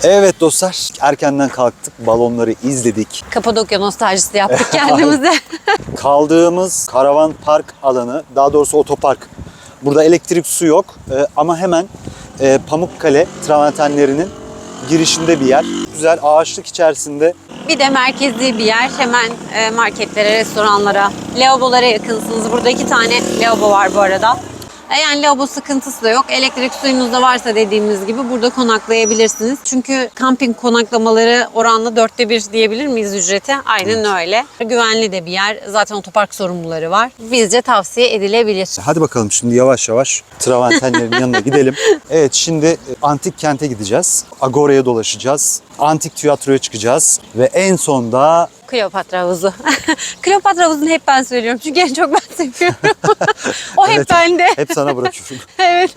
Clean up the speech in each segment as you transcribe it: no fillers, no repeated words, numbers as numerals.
Evet dostlar, erkenden kalktık, balonları izledik. Kapadokya nostaljisi yaptık kendimize. Kaldığımız karavan park alanı, daha doğrusu otopark. Burada elektrik, su yok ama hemen Pamukkale travertenlerinin girişinde bir yer. Güzel ağaçlık içerisinde. Bir de merkezi bir yer. Hemen marketlere, restoranlara, lavabolara yakınsınız. Burada 2 tane lavabo var bu arada. Yani lavabo sıkıntısı da yok. Elektrik suyunuz da varsa dediğimiz gibi burada konaklayabilirsiniz. Çünkü kamping konaklamaları oranla 1/4 diyebilir miyiz ücreti? Aynen öyle. Güvenli de bir yer. Zaten otopark sorumluları var. Bizce tavsiye edilebilir. Hadi bakalım şimdi yavaş yavaş travertenlerin yanına gidelim. Evet, şimdi antik kente gideceğiz. Agora'ya dolaşacağız. Antik tiyatroya çıkacağız. Ve en sonda Kleopatra havuzu. Kleopatra havuzunu hep ben söylüyorum. Çünkü en çok ben seviyorum. O hep Evet, bende. hep sana bırakıyorum. Evet.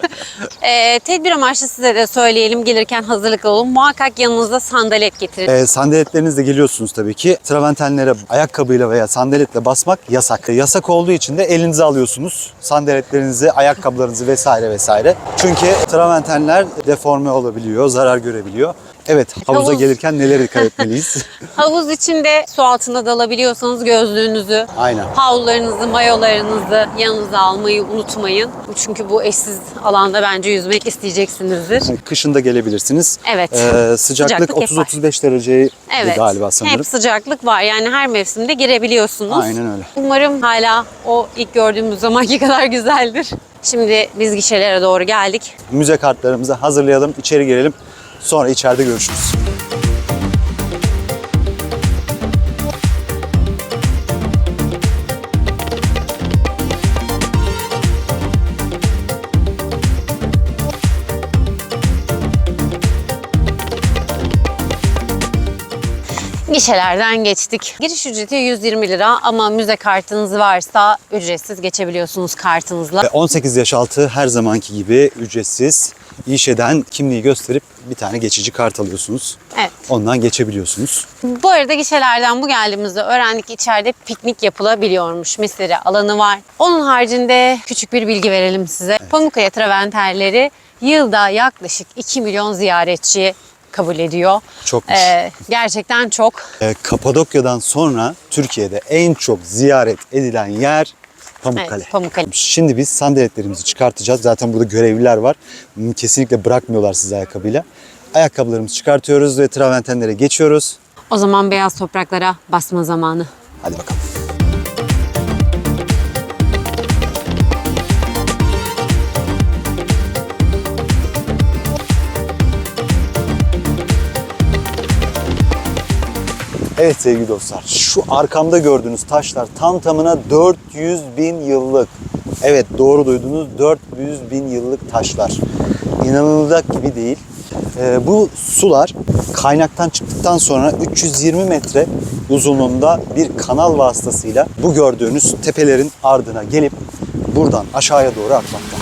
Tedbir amaçlı size de söyleyelim. Gelirken hazırlıklı olun. Muhakkak yanınızda sandalet getirin. Sandaletlerinizle geliyorsunuz tabii ki. Travertenlere ayakkabıyla veya sandaletle basmak yasak. Yasak olduğu için de elinize alıyorsunuz. Sandaletlerinizi, ayakkabılarınızı vesaire vesaire. Çünkü travertenler deforme olabiliyor, zarar görebiliyor. Evet, havuza gelirken nelere dikkat etmeliyiz? Havuz içinde su altında dalabiliyorsanız gözlüğünüzü, Aynen. havlularınızı, mayolarınızı yanınıza almayı unutmayın. Çünkü bu eşsiz alanda bence yüzmek isteyeceksinizdir. Kışın da gelebilirsiniz. Evet. Sıcaklık Sıcaklık hep 30-35 derece Evet. galiba sanırım. Hep sıcaklık var. Yani her mevsimde girebiliyorsunuz. Aynen öyle. Umarım hala o ilk gördüğümüz zamanki kadar güzeldir. Şimdi biz gişelere doğru geldik. Müze kartlarımızı hazırlayalım, içeri girelim. Sonra içeride görüşürüz. Gişelerden geçtik. Giriş ücreti 120 lira ama müze kartınız varsa ücretsiz geçebiliyorsunuz kartınızla. 18 yaş altı her zamanki gibi ücretsiz. İşeden kimliği gösterip bir tane geçici kart alıyorsunuz. Evet. Ondan geçebiliyorsunuz. Bu arada gişelerden bu geldiğimizde öğrendik içeride piknik yapılabiliyormuş. Misleri alanı var. Onun haricinde küçük bir bilgi verelim size. Pamukkale travertenleri yılda yaklaşık 2 milyon ziyaretçi kabul ediyor. Çokmuş. Gerçekten çok. Kapadokya'dan sonra Türkiye'de en çok ziyaret edilen yer Pamukkale. Evet, Pamukkale. Şimdi biz sandaletlerimizi çıkartacağız. Zaten burada görevliler var. Kesinlikle bırakmıyorlar sizi ayakkabıyla. Ayakkabılarımızı çıkartıyoruz ve travertenlere geçiyoruz. O zaman beyaz topraklara basma zamanı. Hadi bakalım. Evet sevgili dostlar, şu arkamda gördüğünüz taşlar tam tamına 400 bin yıllık. Evet, doğru duydunuz, 400 bin yıllık taşlar. İnanılacak gibi değil. Bu sular kaynaktan çıktıktan sonra 320 metre uzunluğunda bir kanal vasıtasıyla bu gördüğünüz tepelerin ardına gelip buradan aşağıya doğru akmakta.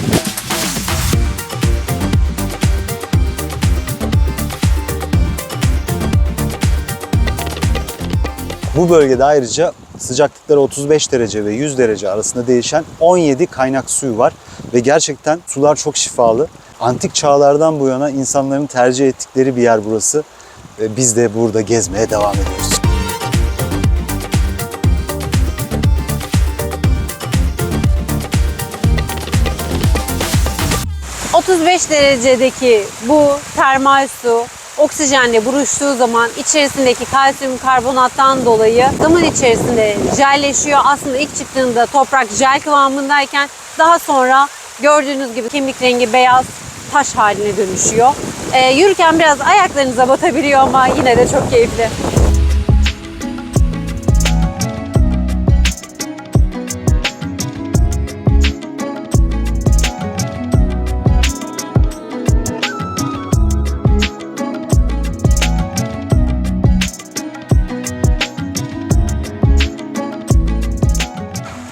'Bu bölgede ayrıca sıcaklıkları 35 derece ve 100 derece arasında değişen 17 kaynak suyu var. Ve gerçekten sular çok şifalı. Antik çağlardan bu yana insanların tercih ettikleri bir yer burası. Ve biz de burada gezmeye devam ediyoruz. ...35 derecedeki bu termal su oksijenle buruştuğu zaman içerisindeki kalsiyum karbonattan dolayı zaman içerisinde jelleşiyor. Aslında ilk çıktığında toprak jel kıvamındayken daha sonra gördüğünüz gibi kemik rengi beyaz taş haline dönüşüyor. Yürürken biraz ayaklarınıza batabiliyor ama yine de çok keyifli.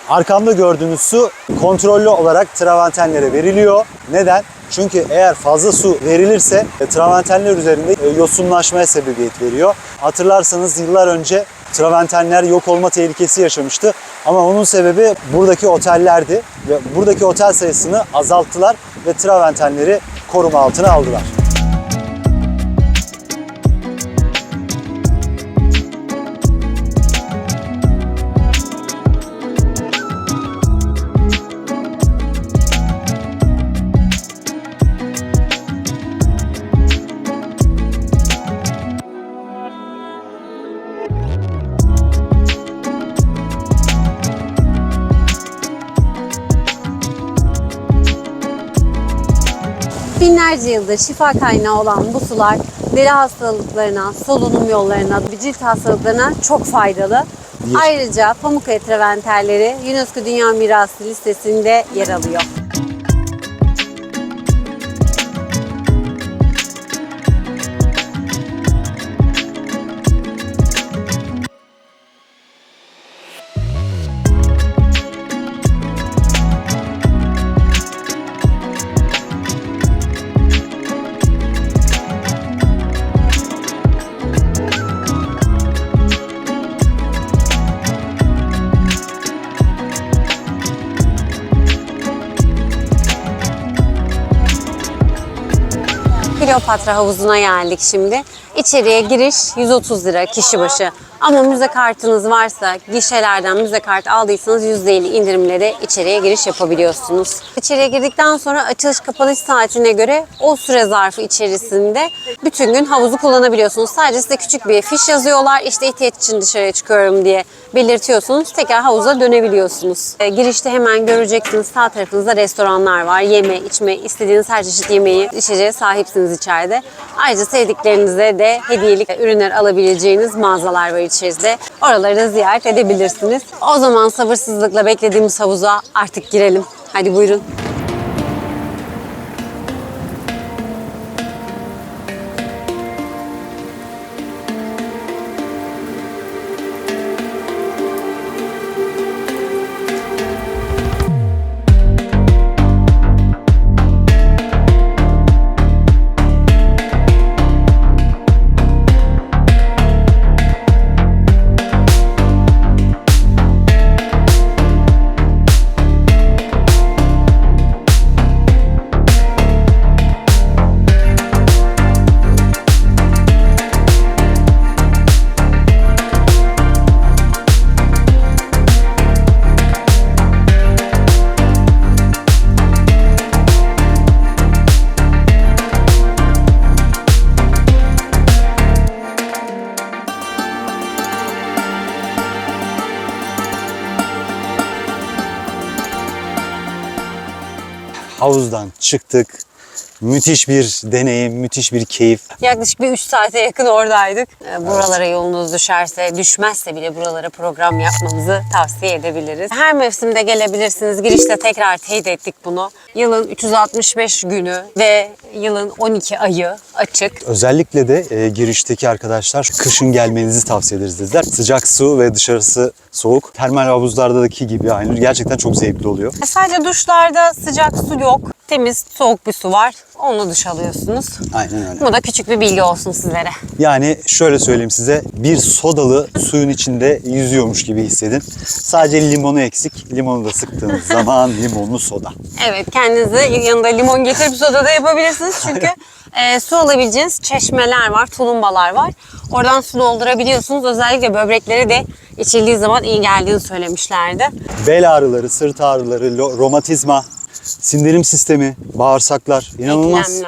Arkamda gördüğünüz su kontrollü olarak travertenlere veriliyor. Neden? Çünkü eğer fazla su verilirse travertenler üzerinde yosunlaşmaya sebebiyet veriyor. Hatırlarsanız yıllar önce travertenler yok olma tehlikesi yaşamıştı. Ama onun sebebi buradaki otellerdi. Ve buradaki otel sayısını azalttılar ve travertenleri koruma altına aldılar. binlerce yıldır şifa kaynağı olan bu sular deri hastalıklarına, solunum yollarına, cilt hastalıklarına çok faydalı. Ayrıca Pamukkale travertenleri UNESCO Dünya Mirası listesinde yer alıyor. Kleopatra havuzuna geldik şimdi. İçeriye giriş 130 lira kişi başı. Ama müze kartınız varsa, gişelerden müze kartı aldıysanız %50 indirimle içeriye giriş yapabiliyorsunuz. İçeriye girdikten sonra açılış kapanış saatine göre o süre zarfı içerisinde bütün gün havuzu kullanabiliyorsunuz. Sadece size küçük bir fiş yazıyorlar. İşte ihtiyaç için dışarıya çıkıyorum diye belirtiyorsunuz. Tekrar havuza dönebiliyorsunuz. Girişte hemen göreceksiniz, sağ tarafınızda restoranlar var. Yeme, içme, istediğiniz her çeşit yemeği, içeceğe sahipsiniz içeride. Ayrıca sevdiklerinize de hediyelik ürünler alabileceğiniz mağazalar var içerisinde. Oraları da ziyaret edebilirsiniz. O zaman sabırsızlıkla beklediğimiz havuza artık girelim. Hadi buyurun. Havuzdan çıktık. Müthiş bir deneyim, müthiş bir keyif. Yaklaşık bir 3 saate yakın oradaydık. Buralara yolunuz düşerse, düşmezse bile buralara program yapmanızı tavsiye edebiliriz. Her mevsimde gelebilirsiniz. Girişte tekrar teyit ettik bunu. Yılın 365 günü ve yılın 12 ayı açık. Özellikle de girişteki arkadaşlar kışın gelmenizi tavsiye ederiz dediler. Sıcak su ve dışarısı soğuk. Termal havuzlardaki gibi aynı. Gerçekten çok zevkli oluyor. Sadece duşlarda sıcak su yok. Temiz, soğuk bir su var. Onu duş alıyorsunuz. Aynen öyle. Bu da küçük bir bilgi olsun sizlere. Yani şöyle söyleyeyim size, bir sodalı suyun içinde yüzüyormuş gibi hissedin. Sadece limonu eksik. Limonu da sıktığınız zaman limonlu soda. Evet, kendinize yanında limon getirip soda da yapabilirsiniz. Çünkü su alabileceğiniz çeşmeler var, tulumbalar var. Oradan su doldurabiliyorsunuz. Özellikle böbreklere de içildiği zaman iyi geldiğini söylemişlerdi. Bel ağrıları, sırt ağrıları, romatizma, sindirim sistemi, bağırsaklar, inanılmaz.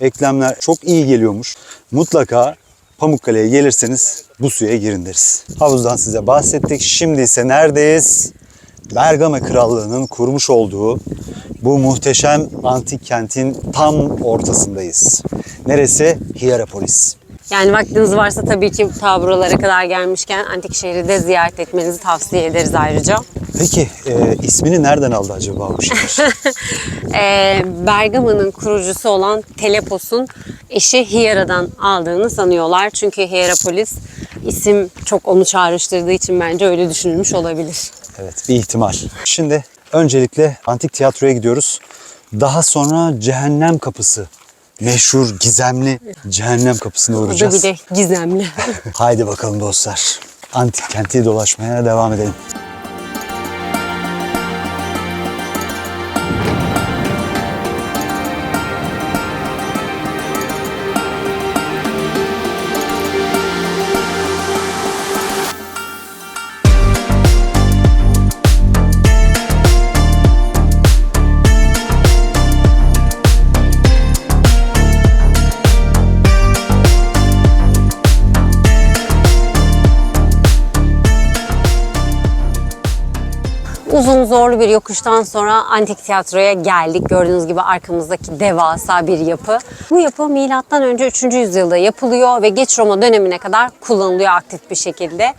Eklemler çok iyi geliyormuş. Mutlaka Pamukkale'ye gelirseniz bu suya girin deriz. Havuzdan size bahsettik. Şimdi ise neredeyiz? Bergama Krallığı'nın kurmuş olduğu bu muhteşem antik kentin tam ortasındayız. Neresi? Hierapolis. Yani vaktiniz varsa tabii ki ta buralara kadar gelmişken antik şehri de ziyaret etmenizi tavsiye ederiz ayrıca. Peki ismini nereden aldı acaba bu şehir? Bergama'nın kurucusu olan Telepos'un eşi Hiera'dan aldığını sanıyorlar. Çünkü Hierapolis isim çok onu çağrıştırdığı için bence öyle düşünülmüş olabilir. Evet, bir ihtimal. Şimdi öncelikle antik tiyatroya gidiyoruz. Daha sonra Cehennem Kapısı. Meşhur, gizemli Cehennem Kapısı'na O da uğrayacağız. bir de gizemli. Haydi bakalım dostlar. Antik kenti dolaşmaya devam edelim. Uzun zorlu bir yokuştan sonra Antik Tiyatro'ya geldik. Gördüğünüz gibi arkamızdaki devasa bir yapı. Bu yapı M.Ö. 3. yüzyılda yapılıyor ve geç Roma dönemine kadar kullanılıyor aktif bir şekilde.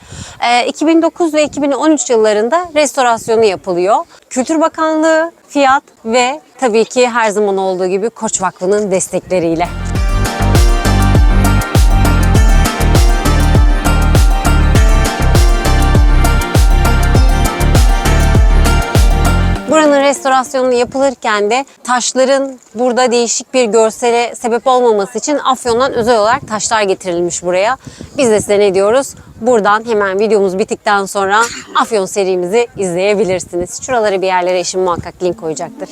2009 ve 2013 yıllarında restorasyonu yapılıyor. Kültür Bakanlığı, FİAD ve tabii ki her zaman olduğu gibi Koç Vakfı'nın destekleriyle. Buranın restorasyonu yapılırken de taşların burada değişik bir görsele sebep olmaması için Afyon'dan özel olarak taşlar getirilmiş buraya. Biz de size ne diyoruz? Buradan hemen videomuz bittikten sonra Afyon serimizi izleyebilirsiniz. Şuralara bir yerlere eşim muhakkak link koyacaktır.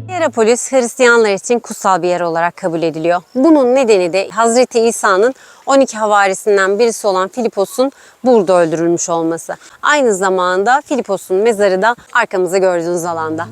Hierapolis Hristiyanlar için kutsal bir yer olarak kabul ediliyor. Bunun nedeni de Hazreti İsa'nın 12 havarisinden birisi olan Filipos'un burada öldürülmüş olması. Aynı zamanda Filipos'un mezarı da arkamızda gördüğünüz alanda.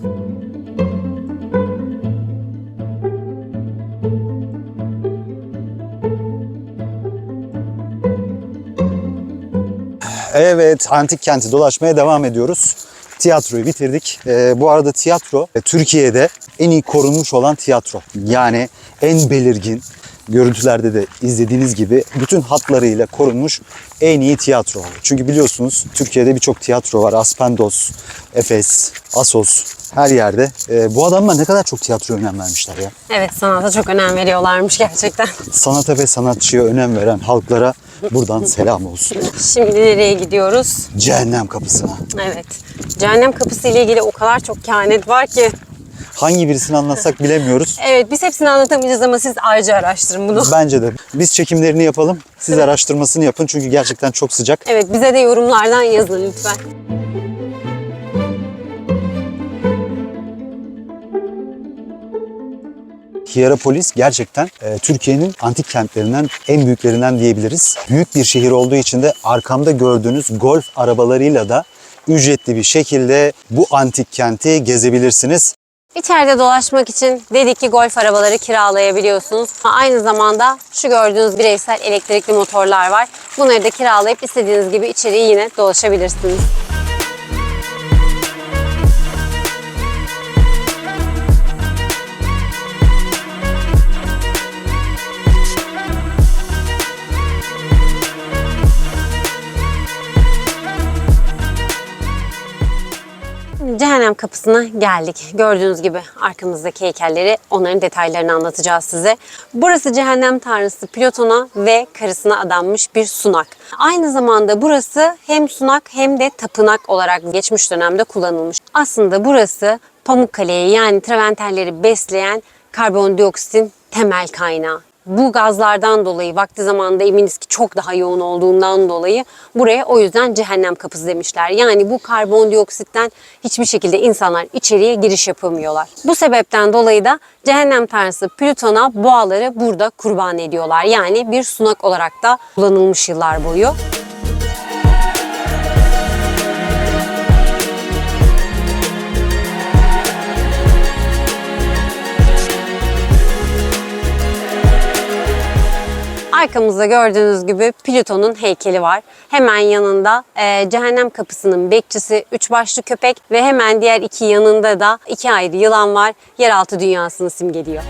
Evet, antik kenti dolaşmaya devam ediyoruz. Tiyatroyu bitirdik. Bu arada tiyatro Türkiye'de en iyi korunmuş olan tiyatro. Yani en belirgin, görüntülerde de izlediğiniz gibi bütün hatlarıyla korunmuş en iyi tiyatro. Çünkü biliyorsunuz Türkiye'de birçok tiyatro var. Aspendos, Efes, Assos, her yerde. Bu adamlar ne kadar çok tiyatroya önem vermişler ya. Evet, sanata çok önem veriyorlarmış gerçekten. Sanata ve sanatçıya önem veren halklara buradan selam olsun. Şimdi nereye gidiyoruz? Cehennem kapısına. Evet. Cehennem kapısı ile ilgili o kadar çok kehanet var ki. Hangi birisini anlatsak bilemiyoruz. Evet, biz hepsini anlatamayacağız ama siz ayrıca araştırın bunu. Bence de. Biz çekimlerini yapalım. Siz araştırmasını yapın çünkü gerçekten çok sıcak. Evet, bize de yorumlardan yazın lütfen. Hierapolis gerçekten Türkiye'nin antik kentlerinden en büyüklerinden diyebiliriz. Büyük bir şehir olduğu için de arkamda gördüğünüz golf arabalarıyla da ücretli bir şekilde bu antik kenti gezebilirsiniz. İçeride dolaşmak için dedik ki golf arabaları kiralayabiliyorsunuz. Aynı zamanda şu gördüğünüz bireysel elektrikli motorlar var. Bunları da kiralayıp istediğiniz gibi içeriye yine dolaşabilirsiniz. Cehennem kapısına geldik. Gördüğünüz gibi arkamızdaki heykelleri, onların detaylarını anlatacağız size. Burası cehennem tanrısı Plüton'a ve karısına adanmış bir sunak. Aynı zamanda burası hem sunak hem de tapınak olarak geçmiş dönemde kullanılmış. Aslında burası Pamukkale'yi yani Traventerleri besleyen karbondioksitin temel kaynağı. Bu gazlardan dolayı vakti zamanında eminiz ki çok daha yoğun olduğundan dolayı buraya o yüzden cehennem kapısı demişler. Yani bu karbondioksitten hiçbir şekilde insanlar içeriye giriş yapamıyorlar. Bu sebepten dolayı da cehennem tanrısı Plüton'a boğaları burada kurban ediyorlar. Yani bir sunak olarak da kullanılmış yıllar boyu. Arkamızda gördüğünüz gibi Plüton'un heykeli var. Hemen yanında cehennem kapısının bekçisi 3 başlı köpek ve hemen diğer iki yanında da 2 ayrı yılan var. Yeraltı dünyasını simgeliyor.